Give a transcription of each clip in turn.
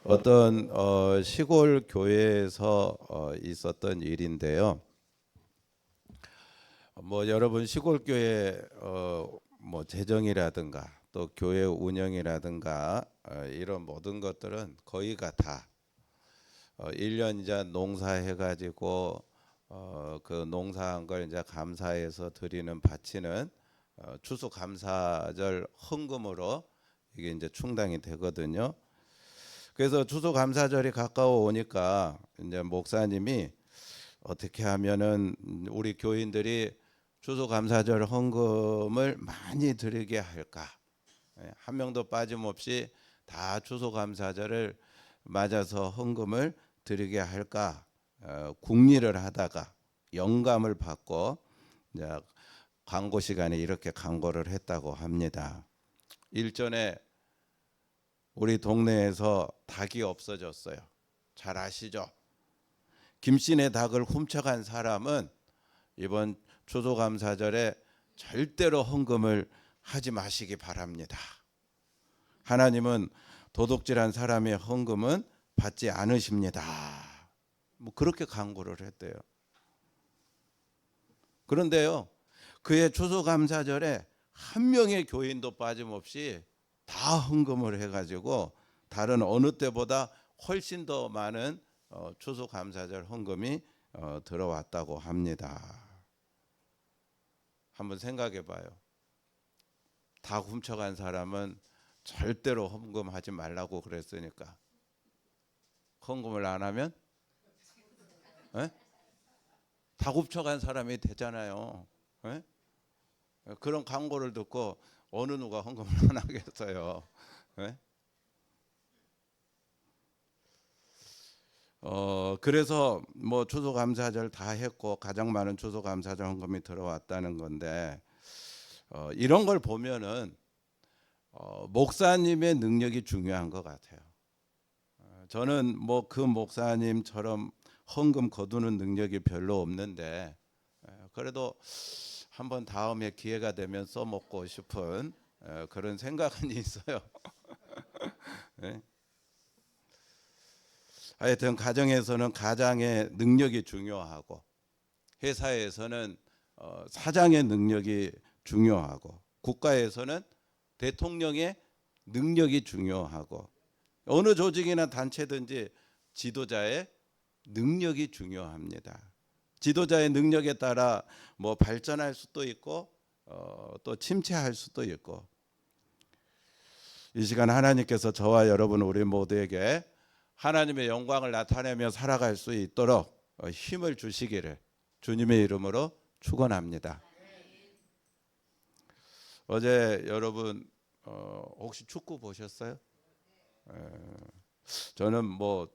어떤 시골 교회에서 있었던 일인데요. 뭐 여러분 시골 교회 뭐 재정이라든가 또 교회 운영이라든가 이런 모든 것들은 거의가 다 1년 이제 농사해 가지고 그 농사한 걸 이제 감사해서 드리는 바치는 추수감사절 헌금으로 이게 이제 충당이 되거든요. 그래서 추수감사절이 가까워 오니까 이제 목사님이 어떻게 하면은 우리 교인들이 추수감사절 헌금을 많이 드리게 할까? 한 명도 빠짐없이 다 추수감사절을 맞아서 헌금을 드리게 할까? 궁리를 하다가 영감을 받고 이제 광고 시간에 이렇게 광고를 했다고 합니다. 일전에 우리 동네에서 닭이 없어졌어요. 잘 아시죠? 김씨네 닭을 훔쳐간 사람은 이번 추수감사절에 절대로 헌금을 하지 마시기 바랍니다. 하나님은 도둑질한 사람의 헌금은 받지 않으십니다. 뭐 그렇게 광고를 했대요. 그런데요, 그의 추수감사절에 한 명의 교인도 빠짐없이 다 헌금을 해가지고 다른 어느 때보다 훨씬 더 많은 추수감사절 헌금이 들어왔다고 합니다. 한번 생각해 봐요. 다 훔쳐간 사람은 절대로 헌금하지 말라고 그랬으니까 헌금을 안 하면 다 훔쳐간 사람이 되잖아요. 그런 광고를 듣고 어느 누가 헌금을 안 하겠어요. 그래서 뭐 추수감사절 다 했고 가장 많은 추수감사절 헌금이 들어왔다는 건데 이런 걸 보면은 목사님의 능력이 중요한 것 같아요. 저는 뭐 그 목사님처럼 헌금 거두는 능력이 별로 없는데 그래도 한번 다음에 기회가 되면 써먹고 싶은 그런 생각은 있어요. 하여튼 가정에서는 가장의 능력이 중요하고 회사에서는 사장의 능력이 중요하고 국가에서는 대통령의 능력이 중요하고 어느 조직이나 단체든지 지도자의 능력이 중요합니다. 지도자의 능력에 따라 뭐 발전할 수도 있고 또 침체할 수도 있고 이 시간 하나님께서 저와 여러분 우리 모두에게 하나님의 영광을 나타내며 살아갈 수 있도록 힘을 주시기를 주님의 이름으로 축원합니다. 어제 여러분 혹시 축구 보셨어요? 저는 뭐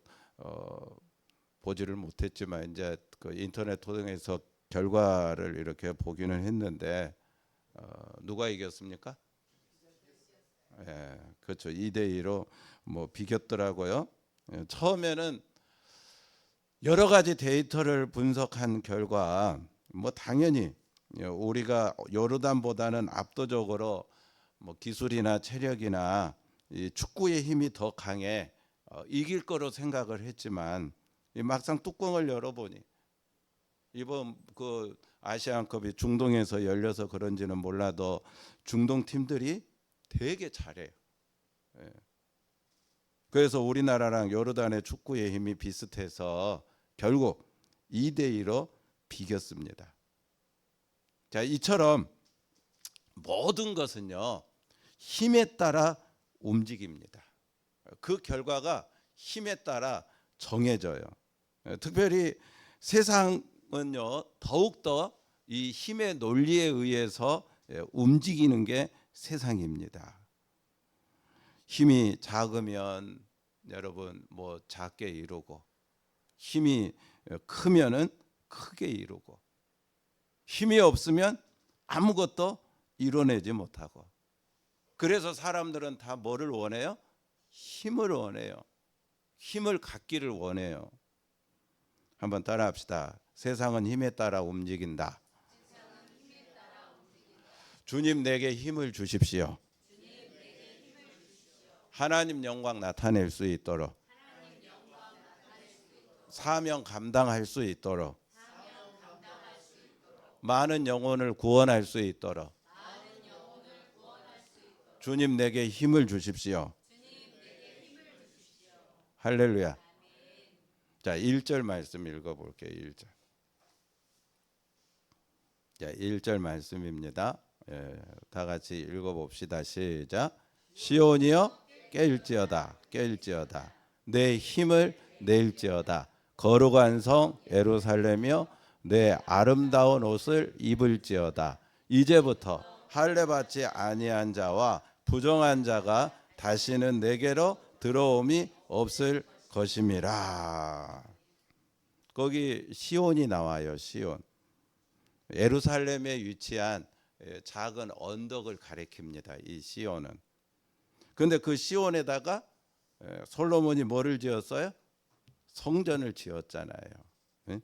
보지를 못했지만 이제 그 인터넷 통해서 결과를 이렇게 보기는 했는데 누가 이겼습니까? 그렇죠. 2대2로 뭐 비겼더라고요. 처음에는 여러 가지 데이터를 분석한 결과 뭐 당연히 우리가 요르단보다는 압도적으로 뭐 기술이나 체력이나 이 축구의 힘이 더 강해 이길 거로 생각을 했지만 막상 뚜껑을 열어보니 이번 그 아시안컵이 중동에서 열려서 그런지는 몰라도 중동 팀들이 되게 잘해요. 그래서 우리나라랑 요르단의 축구의 힘이 비슷해서 결국 2대2로 비겼습니다. 자, 이처럼 모든 것은요 힘에 따라 움직입니다. 그 결과가 힘에 따라 정해져요. 특별히 세상은요 더욱더 이 힘의 논리에 의해서 움직이는 게 세상입니다. 힘이 작으면 여러분 뭐 작게 이루고 힘이 크면은 크게 이루고 힘이 없으면 아무것도 이뤄내지 못하고 그래서 사람들은 다 뭐를 원해요? 힘을 원해요. 힘을 갖기를 원해요. 한번 따라 합시다. 세상은 힘에 따라 움직인다. 주님 내게 힘을 주십시오. 하나님 영광 나타낼 수 있도록 사명 감당할 수 있도록 많은 영혼을 구원할 수 있도록 주님 내게 힘을 주십시오. 할렐루야. 자, 1절 말씀 읽어볼게요. 1절. 자, 1절 말씀입니다. 다 같이 읽어봅시다. 시작. 시온이여 깰지어다 깰지어다 내 힘을 낼지어다 거룩한 성 예루살렘이여 내 아름다운 옷을 입을지어다. 이제부터 할례받지 아니한 자와 부정한 자가 다시는 내게로 들어옴이 없을 것임이라. 거기 시온이 나와요. 시온. 예루살렘에 위치한 작은 언덕을 가리킵니다. 이 시온은. 그런데 그 시온에다가 솔로몬이 뭐를 지었어요? 성전을 지었잖아요.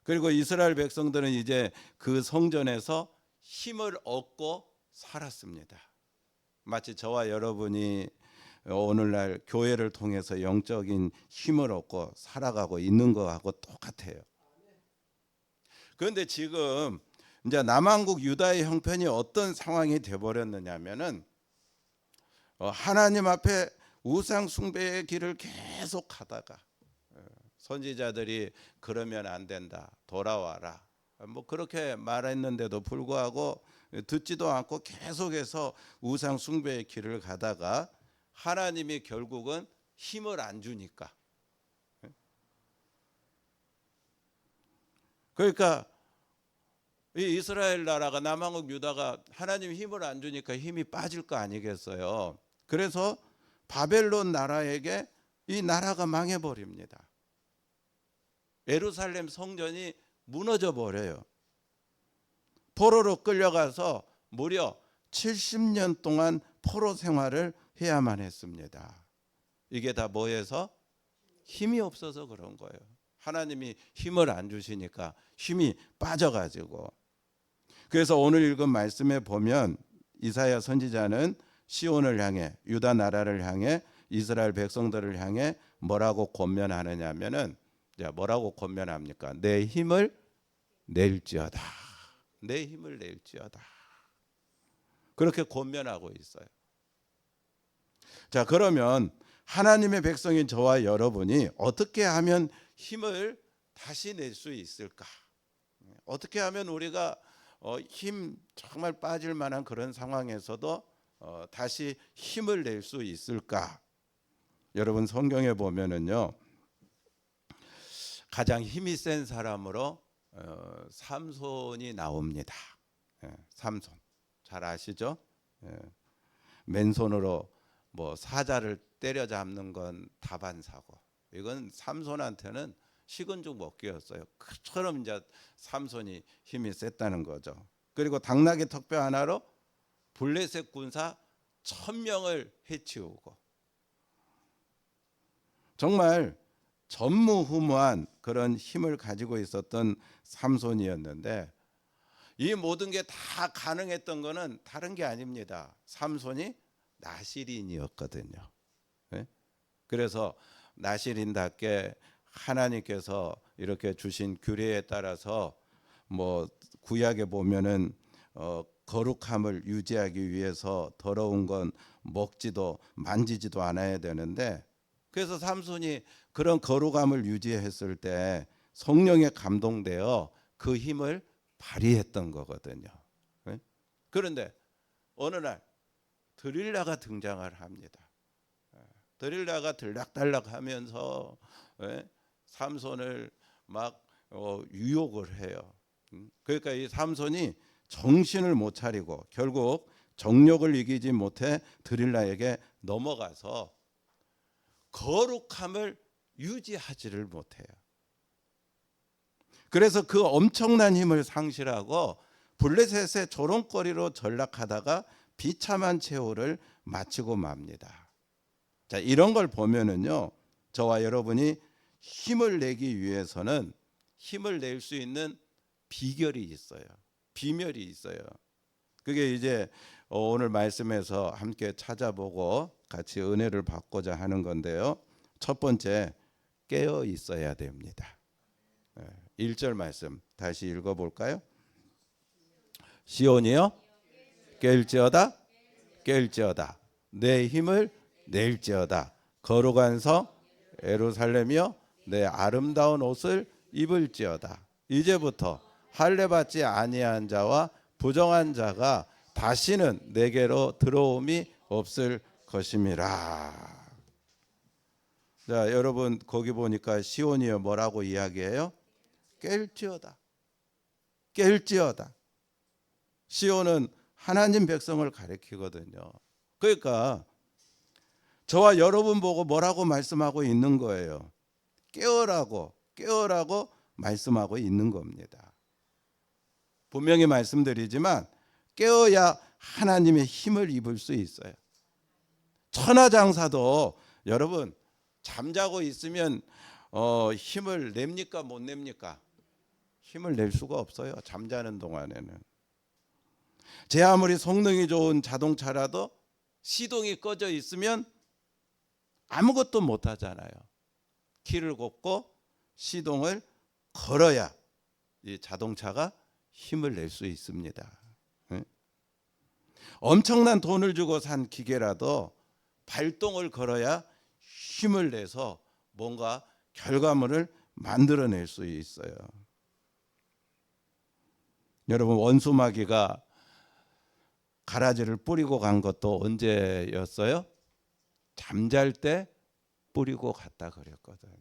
그리고 이스라엘 백성들은 이제 그 성전에서 힘을 얻고 살았습니다. 마치 저와 여러분이 오늘날 교회를 통해서 영적인 힘을 얻고 살아가고 있는 거하고 똑같아요. 그런데 지금 이제 남한국 유다의 형편이 어떤 상황이 되어버렸느냐면은 하나님 앞에 우상 숭배의 길을 계속 가다가 선지자들이 그러면 안 된다, 돌아와라, 뭐 그렇게 말했는데도 불구하고 듣지도 않고 계속해서 우상 숭배의 길을 가다가 하나님이 결국은 힘을 안 주니까, 그러니까 이 이스라엘 나라가 남한국 유다가 하나님 힘을 안 주니까 힘이 빠질 거 아니겠어요. 그래서 바벨론 나라에게 이 나라가 망해버립니다. 예루살렘 성전이 무너져 버려요. 포로로 끌려가서 무려 70년 동안 포로 생활을 해야만 했습니다. 이게 다 뭐해서? 힘이 없어서 그런 거예요. 하나님이 힘을 안 주시니까 힘이 빠져가지고. 그래서 오늘 읽은 말씀에 보면 이사야 선지자는 시온을 향해, 유다 나라를 향해, 이스라엘 백성들을 향해 뭐라고 권면하느냐면은, 뭐라고 권면합니까? 내 힘을 낼지어다. 내 힘을 낼지어다. 그렇게 권면하고 있어요. 자, 그러면 하나님의 백성인 저와 여러분이 어떻게 하면 힘을 다시 낼 수 있을까? 어떻게 하면 우리가 힘 정말 빠질 만한 그런 상황에서도 다시 힘을 낼 수 있을까? 여러분 성경에 보면은요, 가장 힘이 센 사람으로 삼손이 나옵니다. 삼손 잘 아시죠? 맨손으로 뭐 사자를 때려잡는 건 다반사고, 이건 삼손한테는 식은 죽 먹기였어요. 그처럼 이제 삼손이 힘이 셌다는 거죠. 그리고 당나귀 턱뼈 하나로 블레셋 군사 1000명을 해치우고, 정말 전무후무한 그런 힘을 가지고 있었던 삼손이었는데, 이 모든 게 다 가능했던 거는 다른 게 아닙니다. 삼손이 나실인이었거든요. 그래서 나실인답게 하나님께서 이렇게 주신 규례에 따라서 뭐 구약에 보면은 거룩함을 유지하기 위해서 더러운 건 먹지도 만지지도 않아야 되는데, 그래서 삼손이 그런 거룩함을 유지했을 때 성령에 감동되어 그 힘을 발휘했던 거거든요. 그런데 어느 날 드릴라가 등장을 합니다. 드릴라가 들락달락하면서 삼손을 막 유혹을 해요. 그러니까 이 삼손이 정신을 못 차리고 결국 정욕을 이기지 못해 드릴라에게 넘어가서 거룩함을 유지하지를 못해요. 그래서 그 엄청난 힘을 상실하고 블레셋의 조롱거리로 전락하다가 비참한 최후를 마치고 맙니다. 자, 이런 걸 보면은요, 저와 여러분이 힘을 내기 위해서는 힘을 낼 수 있는 비결이 있어요. 비밀이 있어요. 그게 이제 오늘 말씀에서 함께 찾아보고 같이 은혜를 받고자 하는 건데요. 첫 번째, 깨어 있어야 됩니다. 1절 말씀 다시 읽어볼까요? 시온이여 깰지어다 깰지어다 내 힘을 낼지어다 거룩한 성 예루살렘이여 내 아름다운 옷을 입을지어다. 이제부터 할례받지 아니한 자와 부정한 자가 다시는 내게로 들어옴이 없을 것임이라. 자, 여러분 거기 보니까 시온이여 뭐라고 이야기해요? 깰지어다. 깰지어다. 시온은 하나님 백성을 가리키거든요. 그러니까 저와 여러분 보고 뭐라고 말씀하고 있는 거예요? 깨어라고 말씀하고 있는 겁니다. 분명히 말씀드리지만 깨어야 하나님의 힘을 입을 수 있어요. 천하장사도 여러분 잠자고 있으면 힘을 냅니까 못 냅니까? 힘을 낼 수가 없어요. 잠자는 동안에는. 제 아무리 성능이 좋은 자동차라도 시동이 꺼져 있으면 아무것도 못 하잖아요. 키를 꽂고 시동을 걸어야 이 자동차가 힘을 낼 수 있습니다. 엄청난 돈을 주고 산 기계라도 발동을 걸어야 힘을 내서 뭔가 결과물을 만들어낼 수 있어요. 여러분 원수마귀가 가라지를 뿌리고 간 것도 언제였어요? 잠잘 때 뿌리고 갔다 그랬거든요.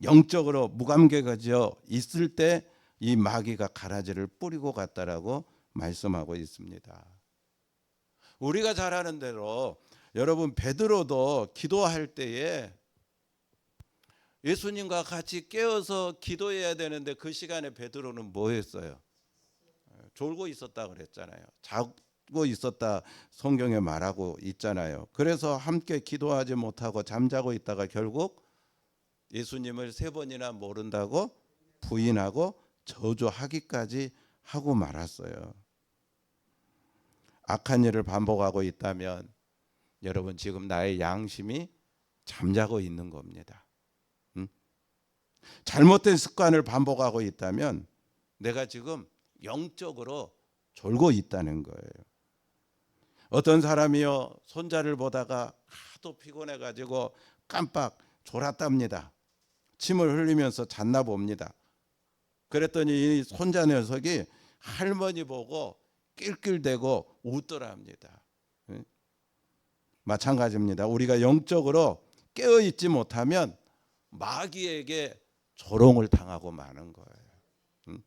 영적으로 무감개가 지어 있을 때 이 마귀가 가라지를 뿌리고 갔다라고 말씀하고 있습니다. 우리가 잘 아는 대로 여러분 베드로도 기도할 때에 예수님과 같이 깨어서 기도해야 되는데 그 시간에 베드로는 뭐 했어요? 졸고 있었다 그랬잖아요. 자고 있었다 성경에 말하고 있잖아요. 그래서 함께 기도하지 못하고 잠자고 있다가 결국 예수님을 3번이나 모른다고 부인하고 저주하기까지 하고 말았어요. 악한 일을 반복하고 있다면 여러분 지금 나의 양심이 잠자고 있는 겁니다. 잘못된 습관을 반복하고 있다면 내가 지금 영적으로 졸고 있다는 거예요. 어떤 사람이요 손자를 보다가 하도 피곤해 가지고 깜빡 졸았답니다. 침을 흘리면서 잤나 봅니다. 그랬더니 이 손자 녀석이 할머니 보고 낄낄대고 웃더랍니다. 마찬가지입니다. 우리가 영적으로 깨어있지 못하면 마귀에게 조롱을 당하고 마는 거예요.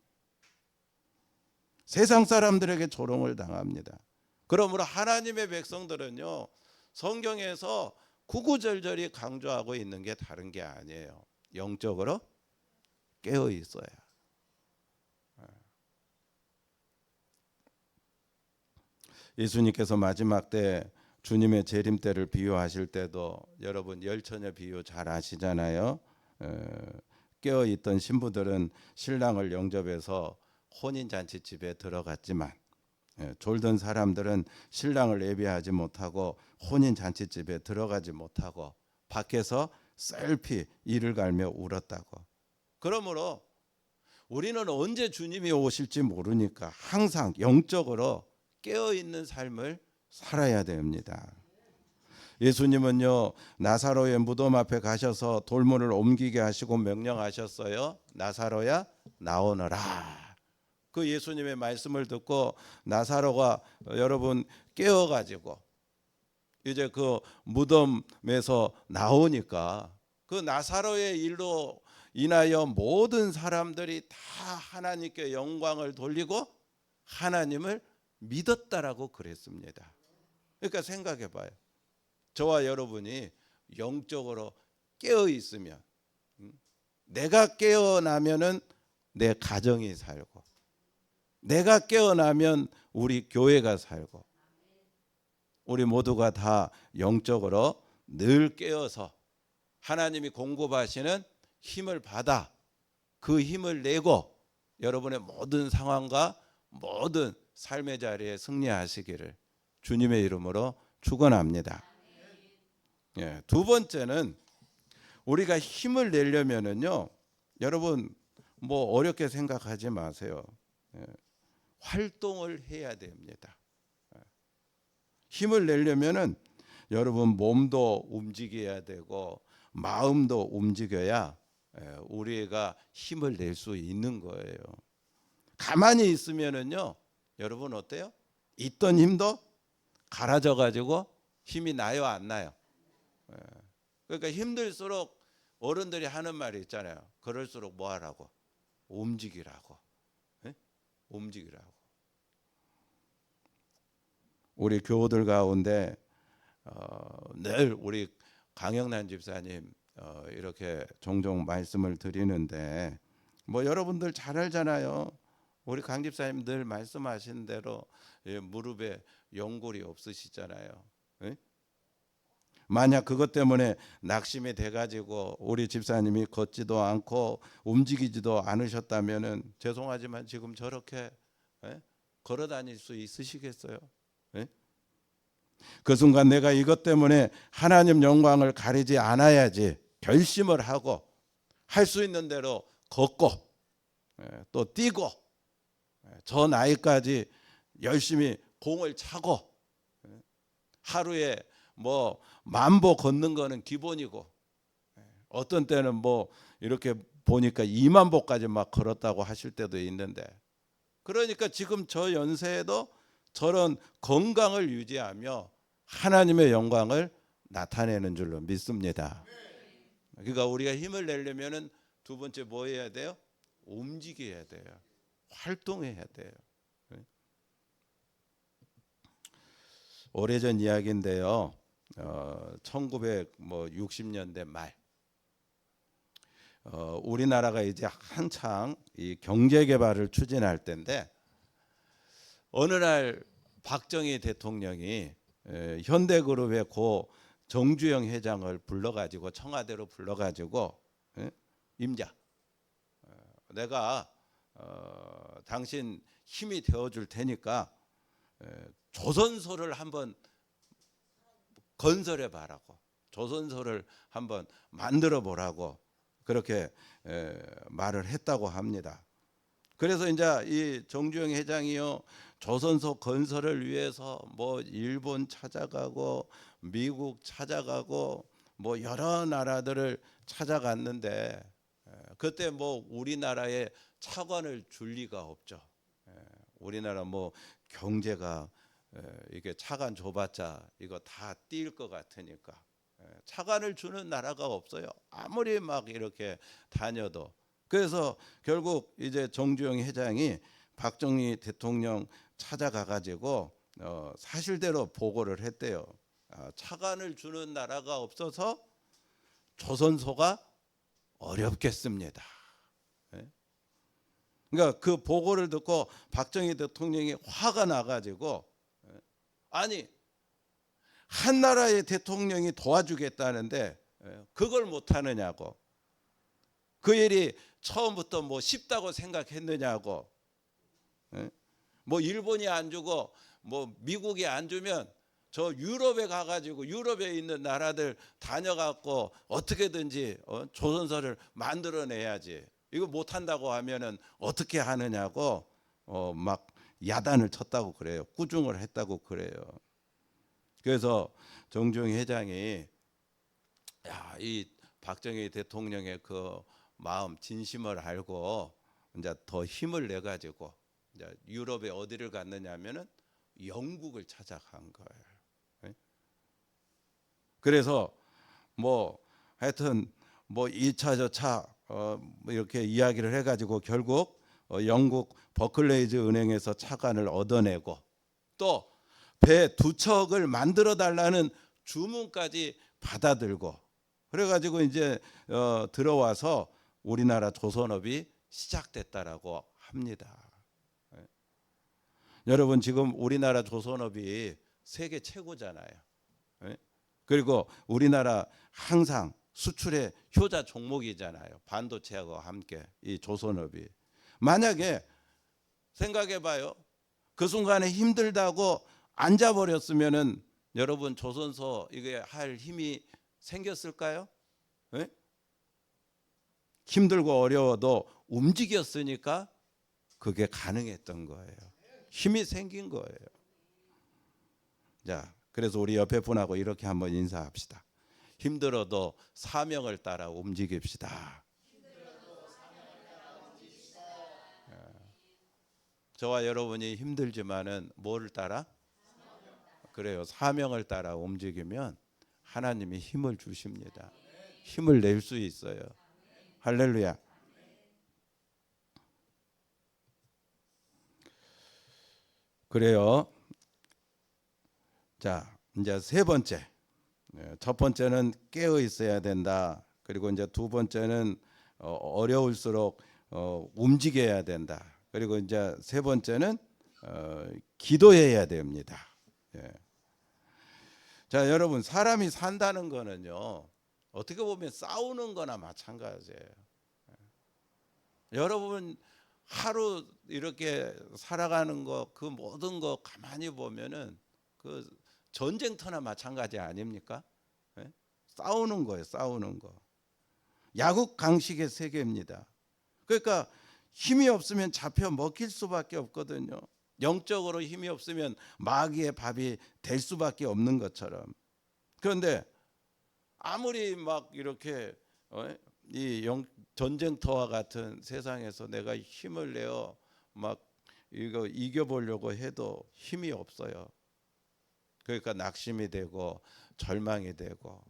세상 사람들에게 조롱을 당합니다. 그러므로 하나님의 백성들은요 성경에서 구구절절히 강조하고 있는 게 다른 게 아니에요. 영적으로 깨어 있어야. 예수님께서 마지막 때 주님의 재림 때를 비유하실 때도 여러분 열처녀 비유 잘 아시잖아요. 깨어 있던 신부들은 신랑을 영접해서 혼인 잔치집에 들어갔지만 졸던 사람들은 신랑을 예배하지 못하고 혼인 잔치집에 들어가지 못하고 밖에서 셀피 이를 갈며 울었다고. 그러므로 우리는 언제 주님이 오실지 모르니까 항상 영적으로 깨어있는 삶을 살아야 됩니다. 예수님은요 나사로의 무덤 앞에 가셔서 돌문을 옮기게 하시고 명령하셨어요. 나사로야 나오너라. 그 예수님의 말씀을 듣고 나사로가 여러분 깨어가지고 이제 그 무덤에서 나오니까 그 나사로의 일로 인하여 모든 사람들이 다 하나님께 영광을 돌리고 하나님을 믿었다라고 그랬습니다. 그러니까 생각해 봐요. 저와 여러분이 영적으로 깨어 있으면 내가 깨어나면은 내 가정이 살고 내가 깨어나면 우리 교회가 살고 우리 모두가 다 영적으로 늘 깨어서 하나님이 공급하시는 힘을 받아 그 힘을 내고 여러분의 모든 상황과 모든 삶의 자리에 승리하시기를 주님의 이름으로 축원합니다. 두 번째는 우리가 힘을 내려면은요, 여러분 뭐 어렵게 생각하지 마세요. 예, 활동을 해야 됩니다. 힘을 내려면은 여러분 몸도 움직여야 되고 마음도 움직여야 우리가 힘을 낼 수 있는 거예요. 가만히 있으면은요, 여러분 어때요? 있던 힘도 갈아져 가지고 힘이 나요, 안 나요? 그러니까 힘들수록 어른들이 하는 말이 있잖아요. 그럴수록 뭐 하라고? 움직이라고. 움직이라고. 우리 교우들 가운데 늘 우리 강영란 집사님 이렇게 종종 말씀을 드리는데, 뭐 여러분들 잘 알잖아요. 우리 강 집사님 늘 말씀하신 대로 무릎에 연골이 없으시잖아요. 만약 그것 때문에 낙심이 돼가지고 우리 집사님이 걷지도 않고 움직이지도 않으셨다면은 죄송하지만 지금 저렇게 걸어 다닐 수 있으시겠어요? 그 순간 내가 이것 때문에 하나님 영광을 가리지 않아야지 결심을 하고 할 수 있는 대로 걷고 또 뛰고 저 나이까지 열심히 공을 차고 하루에 뭐 10,000보 걷는 거는 기본이고, 어떤 때는 뭐 이렇게 보니까 20,000보까지 막 걸었다고 하실 때도 있는데, 그러니까 지금 저 연세에도 저런 건강을 유지하며 하나님의 영광을 나타내는 줄로 믿습니다. 그러니까 우리가 힘을 내려면은 두 번째 뭐 해야 돼요? 움직여야 돼요. 활동해야 돼요. 오래전 이야기인데요. 1960년대 말, 우리나라가 이제 한창 이 경제 개발을 추진할 때인데, 어느 날 박정희 대통령이 현대그룹의 고 정주영 회장을 불러가지고 청와대로 불러가지고, 임자, 내가 당신 힘이 되어줄 테니까 조선소를 한번 건설해 봐라고, 조선소를 한번 만들어 보라고 그렇게 말을 했다고 합니다. 그래서 이제 이 정주영 회장이요, 조선소 건설을 위해서 뭐 일본 찾아가고 미국 찾아가고 뭐 여러 나라들을 찾아갔는데, 그때 뭐 우리나라에 차관을 줄 리가 없죠. 우리나라 뭐 경제가 이게 차관 줘봤자 이거 다 뛸 것 같으니까 차관을 주는 나라가 없어요. 아무리 막 이렇게 다녀도. 그래서 결국 이제 정주영 회장이 박정희 대통령 찾아가 가지고 사실대로 보고를 했대요. 차관을 주는 나라가 없어서 조선소가 어렵겠습니다. 그러니까 그 보고를 듣고 박정희 대통령이 화가 나가지고, 아니 한 나라의 대통령이 도와주겠다는데 그걸 못하느냐고, 그 일이 처음부터 뭐 쉽다고 생각했느냐고, 뭐 일본이 안 주고 뭐 미국이 안 주면 저 유럽에 가가지고 유럽에 있는 나라들 다녀갖고 어떻게든지 조선소를 만들어내야지, 이거 못한다고 하면은 어떻게 하느냐고 막 야단을 쳤다고 그래요. 꾸중을 했다고 그래요. 그래서 정주영 회장이 이 박정희 대통령의 그 마음 진심을 알고 이제 더 힘을 내 가지고 이제 유럽에 어디를 갔느냐면은 영국을 찾아간 거예요. 그래서 뭐 하여튼 뭐 2차 저차 뭐 이렇게 이야기를 해가지고 결국 영국 버클레이즈 은행에서 차관을 얻어내고 또 배 2척을 만들어 달라는 주문까지 받아들고, 그래가지고 이제 들어와서 우리나라 조선업이 시작됐다라고 합니다. 여러분 지금 우리나라 조선업이 세계 최고잖아요. 그리고 우리나라 항상 수출의 효자 종목이잖아요. 반도체하고 함께 이 조선업이. 만약에 생각해봐요. 그 순간에 힘들다고 앉아버렸으면은 여러분 조선소 이게 할 힘이 생겼을까요? 힘들고 어려워도 움직였으니까 그게 가능했던 거예요. 힘이 생긴 거예요. 자, 그래서 우리 옆에 분하고 이렇게 한번 인사합시다. 힘들어도 사명을 따라 움직입시다. 저와 여러분이 힘들지만은 뭐를 따라? 그래요. 사명을 따라 움직이면 하나님이 힘을 주십니다. 힘을 낼 수 있어요. 할렐루야. 그래요. 자, 이제 세 번째. 첫 번째는 깨어 있어야 된다. 그리고 이제 두 번째는 어려울수록 움직여야 된다. 그리고 이제 세 번째는 기도해야 됩니다. 예. 자, 여러분, 사람이 산다는 거는요, 어떻게 보면 싸우는 거나 마찬가지예요. 여러분 하루 이렇게 살아가는 거, 그 모든 거 가만히 보면은 그 전쟁터나 마찬가지 아닙니까? 예? 싸우는 거예요, 싸우는 거. 야국강식의 세계입니다. 그러니까 힘이 없으면 잡혀 먹힐 수밖에 없거든요. 영적으로 힘이 없으면 마귀의 밥이 될 수밖에 없는 것처럼. 그런데 아무리 막 이렇게 이 전쟁터와 같은 세상에서 내가 힘을 내어 막 이거 이겨보려고 해도 힘이 없어요. 그러니까 낙심이 되고 절망이 되고,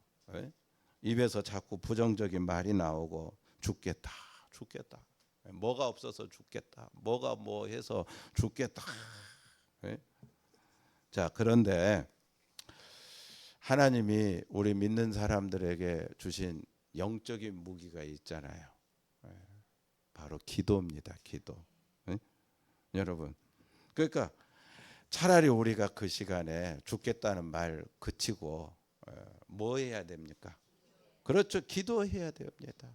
입에서 자꾸 부정적인 말이 나오고, 죽겠다, 죽겠다, 뭐가 없어서 죽겠다, 뭐가 뭐 해서 죽겠다. 자, 그런데 하나님이 우리 믿는 사람들에게 주신 영적인 무기가 있잖아요. 바로 기도입니다. 기도. 여러분, 그러니까 차라리 우리가 그 시간에 죽겠다는 말 그치고 뭐 해야 됩니까? 그렇죠. 기도해야 됩니다.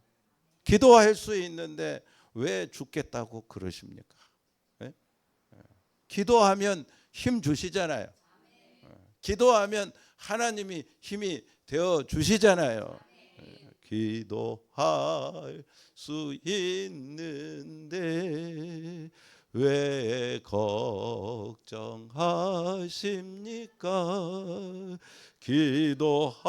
기도할 수 있는데 왜 죽겠다고 그러십니까? 기도하면 힘 주시잖아요. 기도하면 하나님이 힘이 되어 주시잖아요. 기도할 수 있는데 왜 걱정하십니까? 기도하면서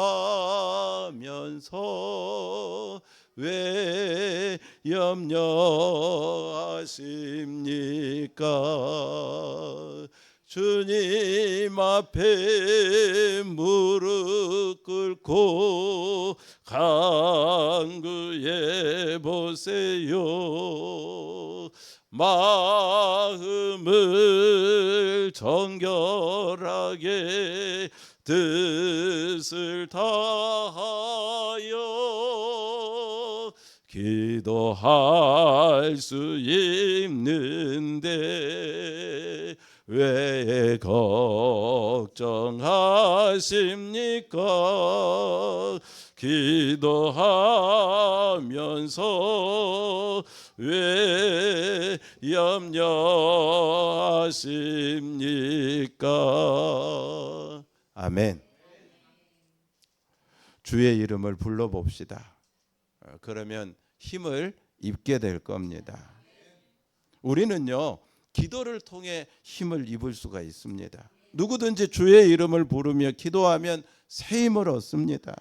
왜 염려하십니까? 주님 앞에 무릎 꿇고 간구해 보세요. 마음을 정결하게 뜻을 다하여 기도할 수 있는데 왜 걱정하십니까? 기도하면서 왜 염려하십니까? 아멘. 주의 이름을 불러봅시다. 그러면 힘을 입게 될 겁니다. 우리는요, 기도를 통해 힘을 입을 수가 있습니다. 누구든지 주의 이름을 부르며 기도하면 새 힘을 얻습니다.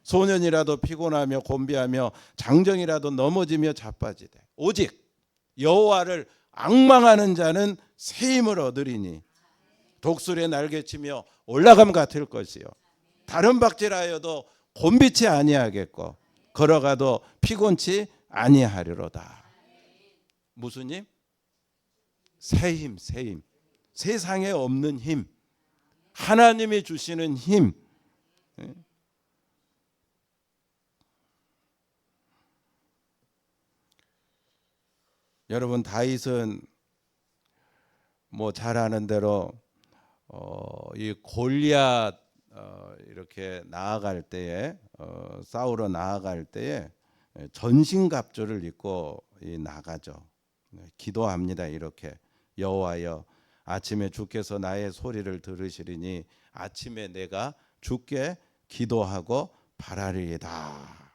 소년이라도 피곤하며 곤비하며 장정이라도 넘어지며 자빠지되 오직 여호와를 앙망하는 자는 새 힘을 얻으리니 독수리의 날개치며 올라감 같을 것이요 다른 박질하여도 곤비치 아니하겠고 걸어가도 피곤치 아니하리로다. 무슨 힘? 새 힘, 새 힘. 세상에 없는 힘. 하나님이 주시는 힘. 여러분, 다윗은 뭐 잘 아는 대로 이 골리앗 이렇게 나아갈 때에 싸우러 나아갈 때에 전신갑주를 입고 나가죠. 기도합니다. 이렇게 여호와여, 아침에 주께서 나의 소리를 들으시리니 아침에 내가 주께 기도하고 바라리이다.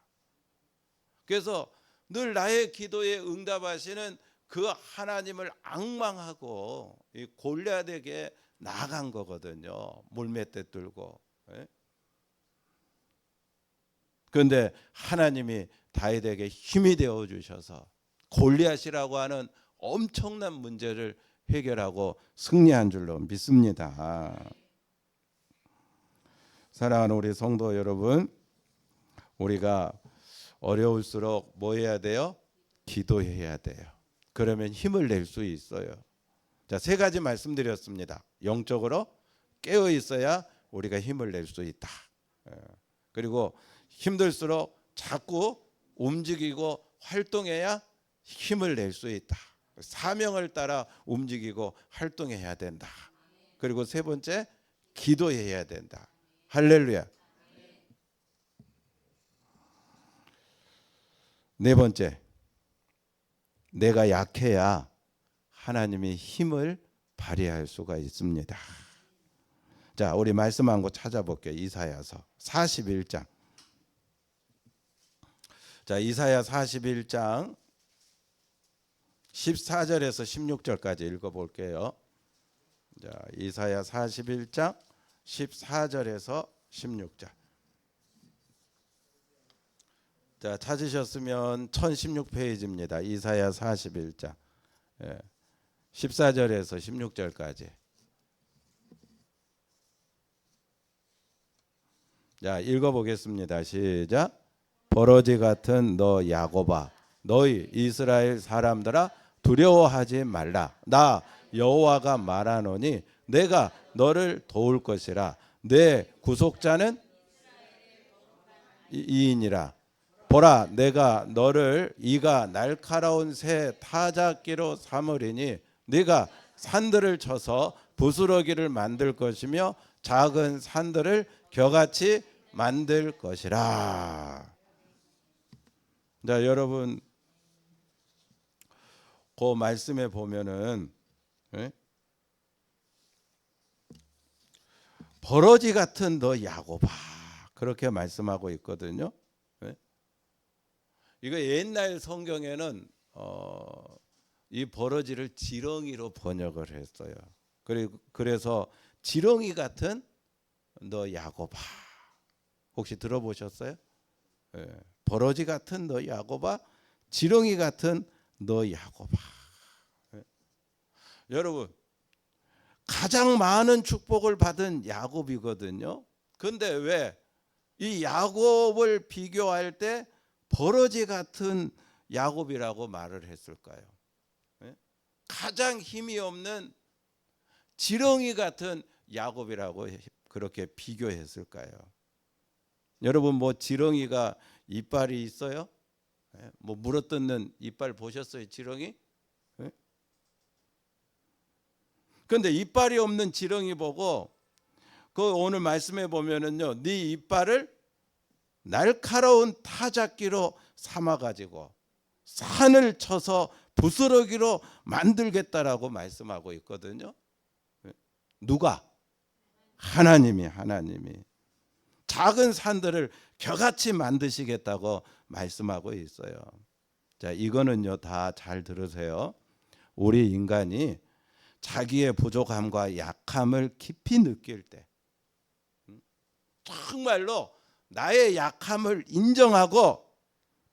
그래서 늘 나의 기도에 응답하시는 그 하나님을 앙망하고 이 골리앗에게 나간 거거든요. 물맷대 들고. 그런데 하나님이 다윗에게 힘이 되어 주셔서 골리앗이라고 하는 엄청난 문제를 해결하고 승리한 줄로 믿습니다. 사랑하는 우리 성도 여러분, 우리가 어려울수록 뭐 해야 돼요? 기도해야 돼요. 그러면 힘을 낼 수 있어요. 자, 세 가지 말씀드렸습니다. 영적으로 깨어 있어야 우리가 힘을 낼 수 있다. 그리고 힘들수록 자꾸 움직이고 활동해야 힘을 낼 수 있다. 사명을 따라 움직이고 활동해야 된다. 그리고 세 번째, 기도해야 된다. 할렐루야. 네 번째, 내가 약해야 하나님이 힘을 발휘할 수가 있습니다. 자, 우리 말씀한 거 찾아볼게요. 이사야서 41장. 자, 이사야 41장 14절에서 16절까지 읽어볼게요. 자, 이사야 41장 14절에서 16절. 자, 찾으셨으면 1016페이지입니다. 이사야 41장 14절에서 16절까지. 자, 읽어보겠습니다. 시작. 버러지 같은 너 야곱아, 너희 이스라엘 사람들아, 두려워하지 말라. 나 여호와가 말하노니 내가 너를 도울 것이라. 내 구속자는 이인이라. 보라, 내가 너를 이가 날카로운 새 타작기로 삼으리니 네가 산들을 쳐서 부스러기를 만들 것이며 작은 산들을 겨같이 만들 것이라. 자, 여러분, 그 말씀에 보면은 버러지 같은 너 야곱아, 그렇게 말씀하고 있거든요. 이거 옛날 성경에는 이 버러지를 지렁이로 번역을 했어요. 그래서 지렁이 같은 너 야곱아, 혹시 들어보셨어요? 버러지 같은 너 야곱아, 지렁이 같은 너 야곱아. 여러분, 가장 많은 축복을 받은 야곱이거든요. 근데 왜 이 야곱을 비교할 때 버러지 같은 야곱이라고 말을 했을까요? 가장 힘이 없는 지렁이 같은 야곱이라고 그렇게 비교했을까요? 여러분, 뭐 지렁이가 이빨이 있어요? 뭐 물어뜯는 이빨 보셨어요, 지렁이? 그런데 이빨이 없는 지렁이 보고 그 오늘 말씀해 보면은요, 네 이빨을 날카로운 타작기로 삼아 가지고 산을 쳐서 부스러기로 만들겠다라고 말씀하고 있거든요. 누가? 하나님이 작은 산들을 겨같이 만드시겠다고 말씀하고 있어요. 자, 이거는요, 다 잘 들으세요. 우리 인간이 자기의 부족함과 약함을 깊이 느낄 때, 정말로 나의 약함을 인정하고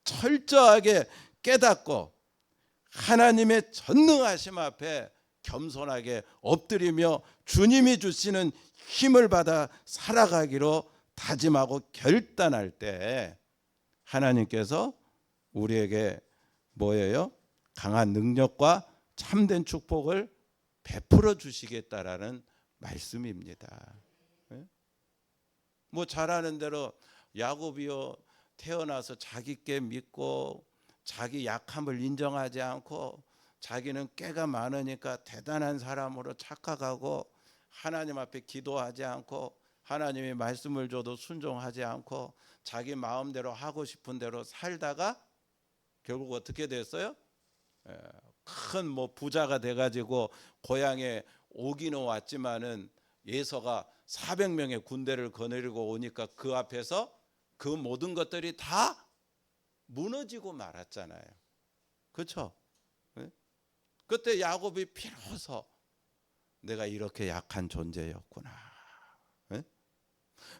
철저하게 깨닫고 하나님의 전능하심 앞에 겸손하게 엎드리며 주님이 주시는 힘을 받아 살아가기로 다짐하고 결단할 때 하나님께서 우리에게 뭐예요? 강한 능력과 참된 축복을 베풀어 주시겠다라는 말씀입니다. 뭐 잘하는 대로 야곱이요, 태어나서 자기께 믿고 자기 약함을 인정하지 않고 자기는 깨가 많으니까 대단한 사람으로 착각하고 하나님 앞에 기도하지 않고 하나님이 말씀을 줘도 순종하지 않고 자기 마음대로 하고 싶은 대로 살다가 결국 어떻게 됐어요? 큰 뭐 부자가 돼가지고 고향에 오기는 왔지만은 예서가 400명의 군대를 거느리고 오니까 그 앞에서 그 모든 것들이 다 무너지고 말았잖아요. 그렇죠? 그때 야곱이 비로소 내가 이렇게 약한 존재였구나.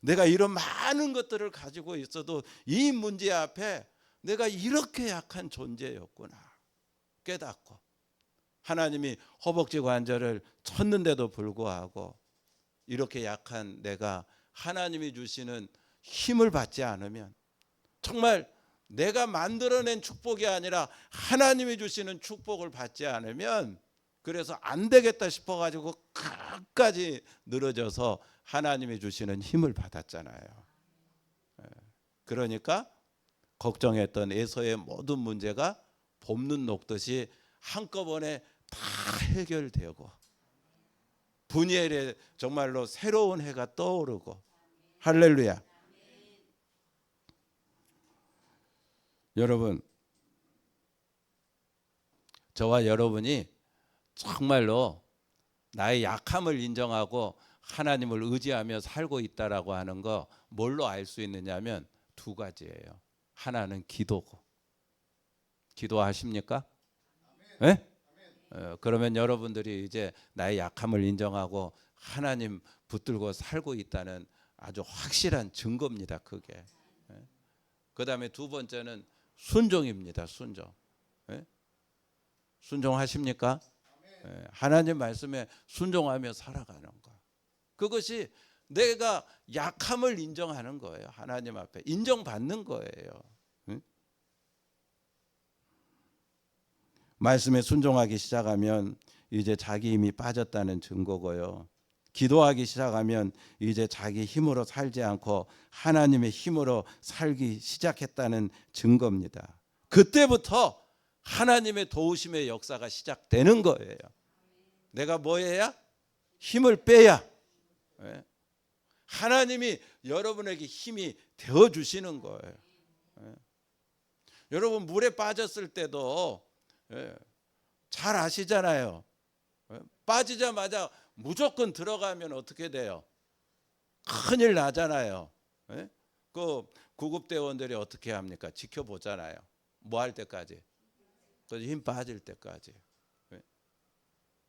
내가 이런 많은 것들을 가지고 있어도 이 문제 앞에 내가 이렇게 약한 존재였구나 깨닫고, 하나님이 허벅지 관절을 쳤는데도 불구하고 이렇게 약한 내가 하나님이 주시는 힘을 받지 않으면, 정말 내가 만들어낸 축복이 아니라 하나님이 주시는 축복을 받지 않으면, 그래서 안 되겠다 싶어가지고 끝까지 늘어져서 하나님이 주시는 힘을 받았잖아요. 그러니까 걱정했던 에서의 모든 문제가 봄눈 녹듯이 한꺼번에 다 해결되고 분이엘의 정말로 새로운 해가 떠오르고, 할렐루야. 여러분, 저와 여러분이 정말로 나의 약함을 인정하고 하나님을 의지하며 살고 있다라고 하는 거 뭘로 알 수 있느냐면 두 가지예요. 하나는 기도고. 기도하십니까? 네? 그러면 여러분들이 이제 나의 약함을 인정하고 하나님 붙들고 살고 있다는 아주 확실한 증거입니다. 그게. 그 다음에 두 번째는 순종입니다. 순종. 순종하십니까? 하나님 말씀에 순종하며 살아가는 거. 그것이 내가 약함을 인정하는 거예요. 하나님 앞에 인정받는 거예요. 말씀에 순종하기 시작하면 이제 자기 힘이 빠졌다는 증거고요. 기도하기 시작하면 이제 자기 힘으로 살지 않고 하나님의 힘으로 살기 시작했다는 증거입니다. 그때부터 하나님의 도우심의 역사가 시작되는 거예요. 내가 뭐 해야? 힘을 빼야. 하나님이 여러분에게 힘이 되어주시는 거예요. 여러분 물에 빠졌을 때도 잘 아시잖아요. 빠지자마자 무조건 들어가면 어떻게 돼요? 큰일 나잖아요. 그 구급대원들이 어떻게 합니까? 지켜보잖아요. 뭐 할 때까지? 힘 빠질 때까지.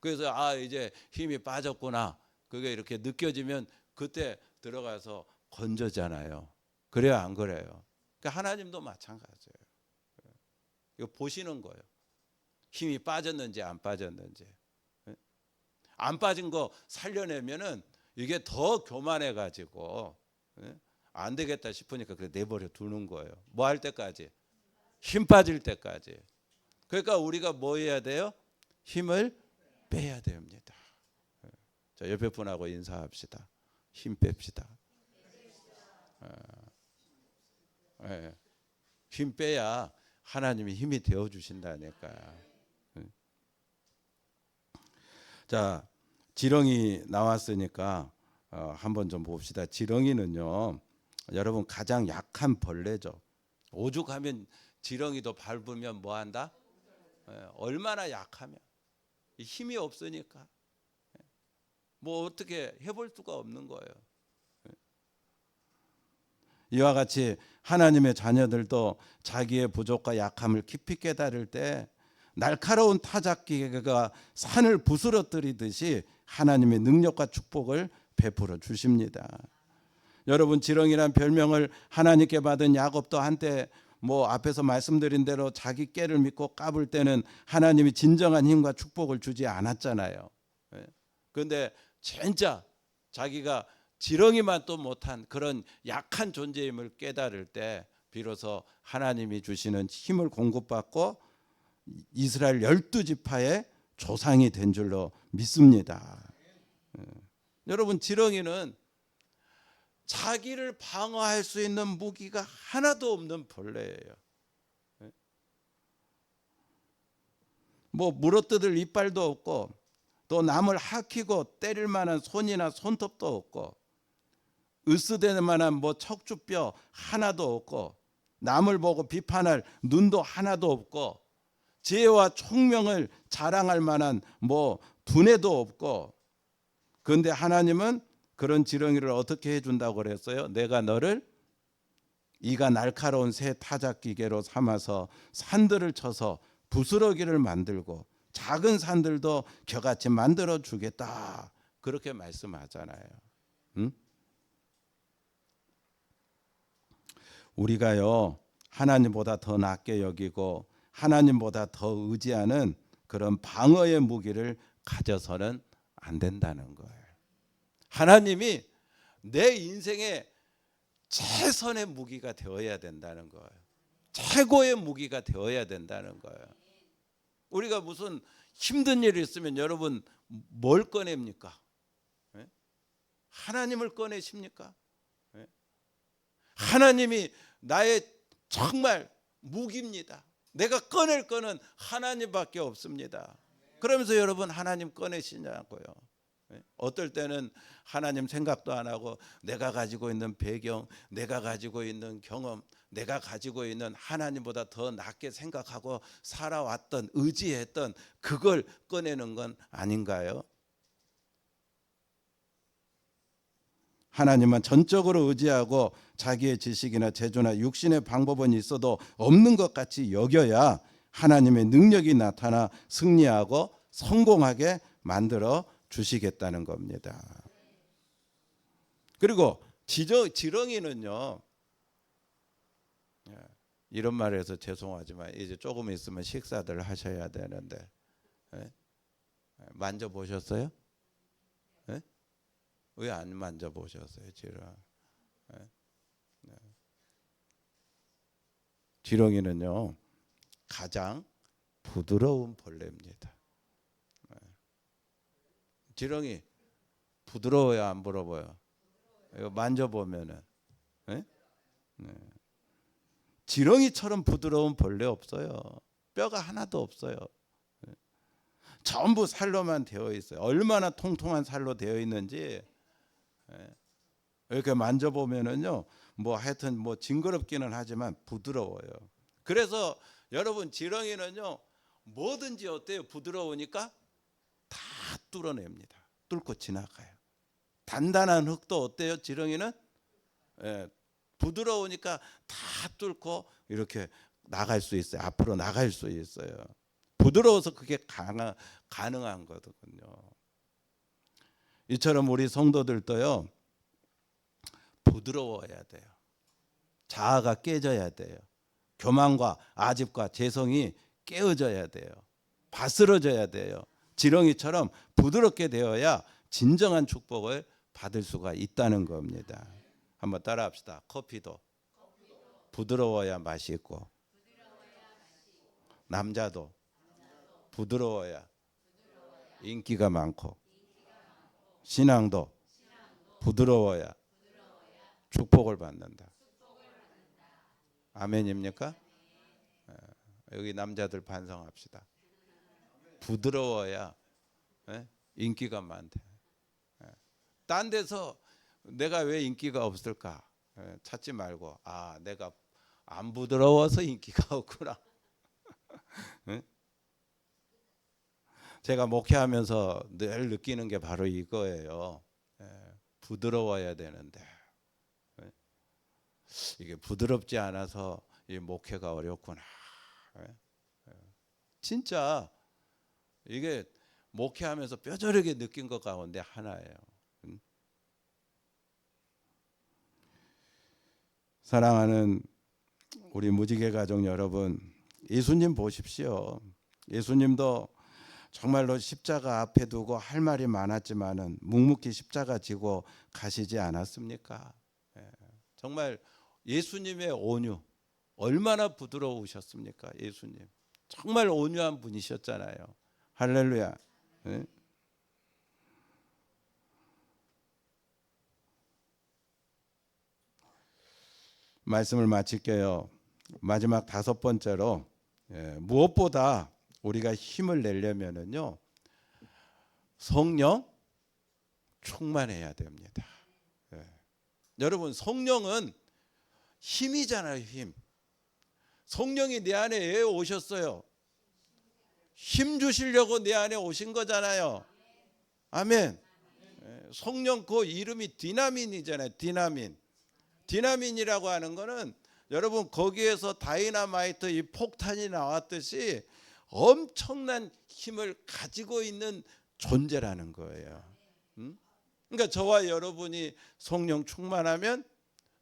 그래서 이제 힘이 빠졌구나, 그게 이렇게 느껴지면 그때 들어가서 건져잖아요. 그래요, 안 그래요? 그러니까 하나님도 마찬가지예요. 이거 보시는 거예요. 힘이 빠졌는지 안 빠졌는지. 안 빠진 거 살려내면은 이게 더 교만해 가지고 안 되겠다 싶으니까 그래 내버려 두는 거예요. 뭐 할 때까지? 힘 빠질 때까지. 그러니까 우리가 뭐 해야 돼요? 힘을 빼야 됩니다. 자, 옆에 분하고 인사합시다. 힘 뺍시다. 힘 빼야 하나님이 힘이 되어 주신다니까요. 자, 지렁이 나왔으니까 한번 좀 봅시다. 지렁이는요, 여러분 가장 약한 벌레죠. 오죽하면 지렁이도 밟으면 뭐 한다? 얼마나 약하면, 힘이 없으니까 뭐 어떻게 해볼 수가 없는 거예요. 이와 같이 하나님의 자녀들도 자기의 부족과 약함을 깊이 깨달을 때 날카로운 타작기가 산을 부스러뜨리듯이 하나님의 능력과 축복을 베풀어 주십니다. 여러분, 지렁이란 별명을 하나님께 받은 야곱도 한때 뭐 앞에서 말씀드린 대로 자기 깨를 믿고 까불 때는 하나님이 진정한 힘과 축복을 주지 않았잖아요. 그런데 진짜 자기가 지렁이만 또 못한 그런 약한 존재임을 깨달을 때 비로소 하나님이 주시는 힘을 공급받고 이스라엘 12지파의 조상이 된 줄로 믿습니다. 여러분, 지렁이는 자기를 방어할 수 있는 무기가 하나도 없는 벌레예요. 뭐 물어뜯을 이빨도 없고 또 남을 핥히고 때릴 만한 손이나 손톱도 없고 으스대는 만한 뭐 척추뼈 하나도 없고 남을 보고 비판할 눈도 하나도 없고 지혜와 총명을 자랑할 만한 뭐 두뇌도 없고, 그런데 하나님은 그런 지렁이를 어떻게 해준다고 그랬어요? 내가 너를 이가 날카로운 새 타작기계로 삼아서 산들을 쳐서 부스러기를 만들고 작은 산들도 겨같이 만들어 주겠다. 그렇게 말씀하잖아요. 응? 우리가요 하나님보다 더 낮게 여기고 하나님보다 더 의지하는 그런 방어의 무기를 가져서는 안 된다는 거예요. 하나님이 내 인생의 최선의 무기가 되어야 된다는 거예요. 최고의 무기가 되어야 된다는 거예요. 우리가 무슨 힘든 일이 있으면 여러분 뭘 꺼냅니까? 하나님을 꺼내십니까? 하나님이 나의 정말 무기입니다. 내가 꺼낼 거는 하나님밖에 없습니다. 그러면서 여러분 하나님 꺼내시냐고요. 어떨 때는 하나님 생각도 안 하고 내가 가지고 있는 배경, 내가 가지고 있는 경험, 내가 가지고 있는 하나님보다 더 낮게 생각하고 살아왔던 의지했던 그걸 꺼내는 건 아닌가요? 하나님만 전적으로 의지하고 자기의 지식이나 재주나 육신의 방법은 있어도 없는 것 같이 여겨야 하나님의 능력이 나타나 승리하고 성공하게 만들어 주시겠다는 겁니다. 그리고 지렁이는요, 이런 말해서 죄송하지만 이제 조금 있으면 식사들 하셔야 되는데 만져보셨어요? 왜 안 만져보셨어요? 지렁이는요 가장 부드러운 벌레입니다. 지렁이 부드러워요, 안 부러워요? 이거 만져보면은 지렁이처럼 부드러운 벌레 없어요. 뼈가 하나도 없어요. 전부 살로만 되어 있어요. 얼마나 통통한 살로 되어 있는지 이렇게 만져보면은요, 뭐 하여튼 뭐 징그럽기는 하지만 부드러워요. 그래서 여러분 지렁이는요 뭐든지 어때요? 부드러우니까 다 뚫어냅니다. 뚫고 지나가요. 단단한 흙도 어때요? 지렁이는 부드러우니까 다 뚫고 이렇게 나갈 수 있어요. 앞으로 나갈 수 있어요. 부드러워서 그게 가능한 거거든요. 이처럼 우리 성도들도요 부드러워야 돼요. 자아가 깨져야 돼요. 교만과 아집과 재성이 깨어져야 돼요. 바스러져야 돼요. 지렁이처럼 부드럽게 되어야 진정한 축복을 받을 수가 있다는 겁니다. 한번 따라합시다. 커피도 부드러워야 맛이 있고, 남자도 부드러워야 인기가 많고, 신앙도 부드러워야 축복을 받는다. 아멘입니까? 여기 남자들 반성합시다. 부드러워야 인기가 많대. 딴 데서 내가 왜 인기가 없을까 찾지 말고, 아 내가 안 부드러워서 인기가 없구나. 제가 목회하면서 늘 느끼는 게 바로 이거예요. 부드러워야 되는데 이게 부드럽지 않아서 이 목회가 어렵구나. 진짜 이게 목회하면서 뼈저리게 느낀 것 가운데 하나예요. 사랑하는 우리 무지개 가족 여러분, 예수님 보십시오. 예수님도 정말로 십자가 앞에 두고 할 말이 많았지만은 묵묵히 십자가 지고 가시지 않았습니까? 정말 예수님의 온유 얼마나 부드러우셨습니까? 예수님 정말 온유한 분이셨잖아요. 할렐루야. 말씀을 마칠게요. 마지막 5번째로 무엇보다 우리가 힘을 내려면은요 성령 충만해야 됩니다. 여러분 성령은 힘이잖아요. 힘. 성령이 내 안에 왜 오셨어요? 힘 주시려고 내 안에 오신 거잖아요. 아멘. 성령 그 이름이 디나민이잖아요. 디나민. 디나민이라고 하는 거는 여러분 거기에서 다이너마이트 이 폭탄이 나왔듯이 엄청난 힘을 가지고 있는 존재라는 거예요. 그러니까 저와 여러분이 성령 충만하면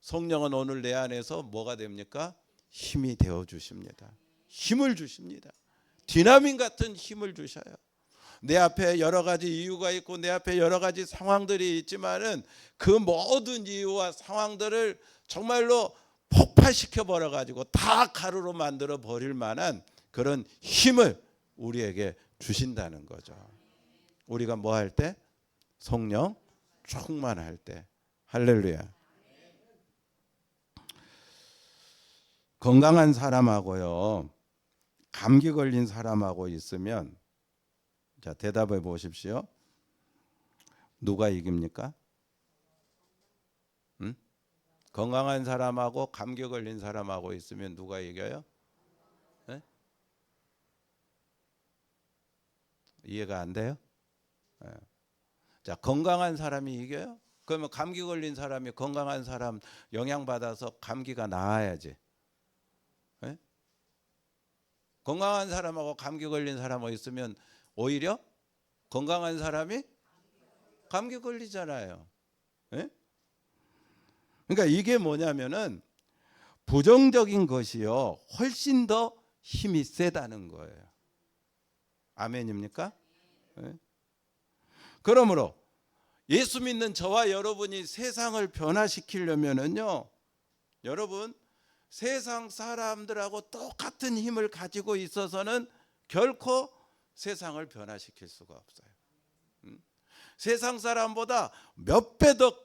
성령은 오늘 내 안에서 뭐가 됩니까? 힘이 되어 주십니다. 힘을 주십니다. 디나민 같은 힘을 주셔요. 내 앞에 여러 가지 이유가 있고 내 앞에 여러 가지 상황들이 있지만은 그 모든 이유와 상황들을 정말로 폭발시켜 버려 가지고 다 가루로 만들어 버릴 만한 그런 힘을 우리에게 주신다는 거죠. 우리가 뭐 할 때? 성령 충만할 때. 할렐루야. 건강한 사람하고요, 감기 걸린 사람하고 있으면, 자, 대답해 보십시오. 누가 이깁니까? 건강한 사람하고 감기 걸린 사람하고 있으면 누가 이겨요? 네? 이해가 안 돼요? 네. 자, 건강한 사람이 이겨요? 그러면 감기 걸린 사람이 건강한 사람 영향받아서 감기가 나아야지. 네? 건강한 사람하고 감기 걸린 사람하고 있으면 오히려 건강한 사람이 감기 걸리잖아요. 네? 그러니까 이게 뭐냐면은 부정적인 것이요 훨씬 더 힘이 세다는 거예요. 아멘입니까? 네? 그러므로 예수 믿는 저와 여러분이 세상을 변화시키려면은요, 여러분 세상 사람들하고 똑같은 힘을 가지고 있어서는 결코 세상을 변화시킬 수가 없어요. 세상 사람보다 몇 배 더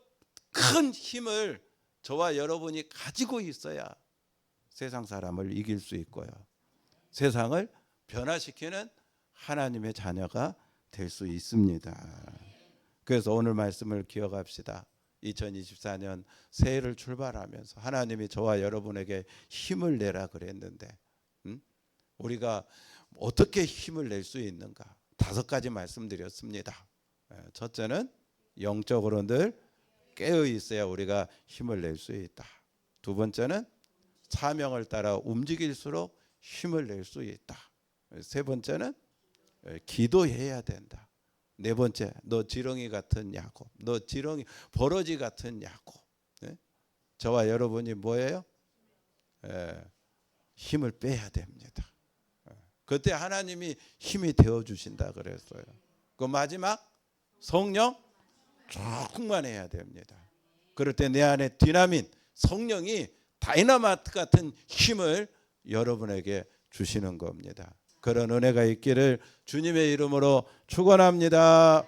큰 힘을 저와 여러분이 가지고 있어야 세상 사람을 이길 수 있고요, 세상을 변화시키는 하나님의 자녀가 될 수 있습니다. 그래서 오늘 말씀을 기억합시다. 2024년 새해를 출발하면서 하나님이 저와 여러분에게 힘을 내라 그랬는데 우리가 어떻게 힘을 낼 수 있는가? 5가지 말씀드렸습니다. 첫째는 영적으로 늘 깨어 있어야 우리가 힘을 낼 수 있다. 두 번째는 사명을 따라 움직일수록 힘을 낼 수 있다. 세 번째는 기도해야 된다. 네 번째, 너 지렁이 같은 야곱, 너 지렁이 버러지 같은 야곱. 저와 여러분이 뭐예요? 힘을 빼야 됩니다. 그때 하나님이 힘이 되어 주신다 그랬어요. 그 마지막 성령 충만해야 됩니다. 그럴 때 내 안에 디나민 성령이 다이너마이트 같은 힘을 여러분에게 주시는 겁니다. 그런 은혜가 있기를 주님의 이름으로 축원합니다.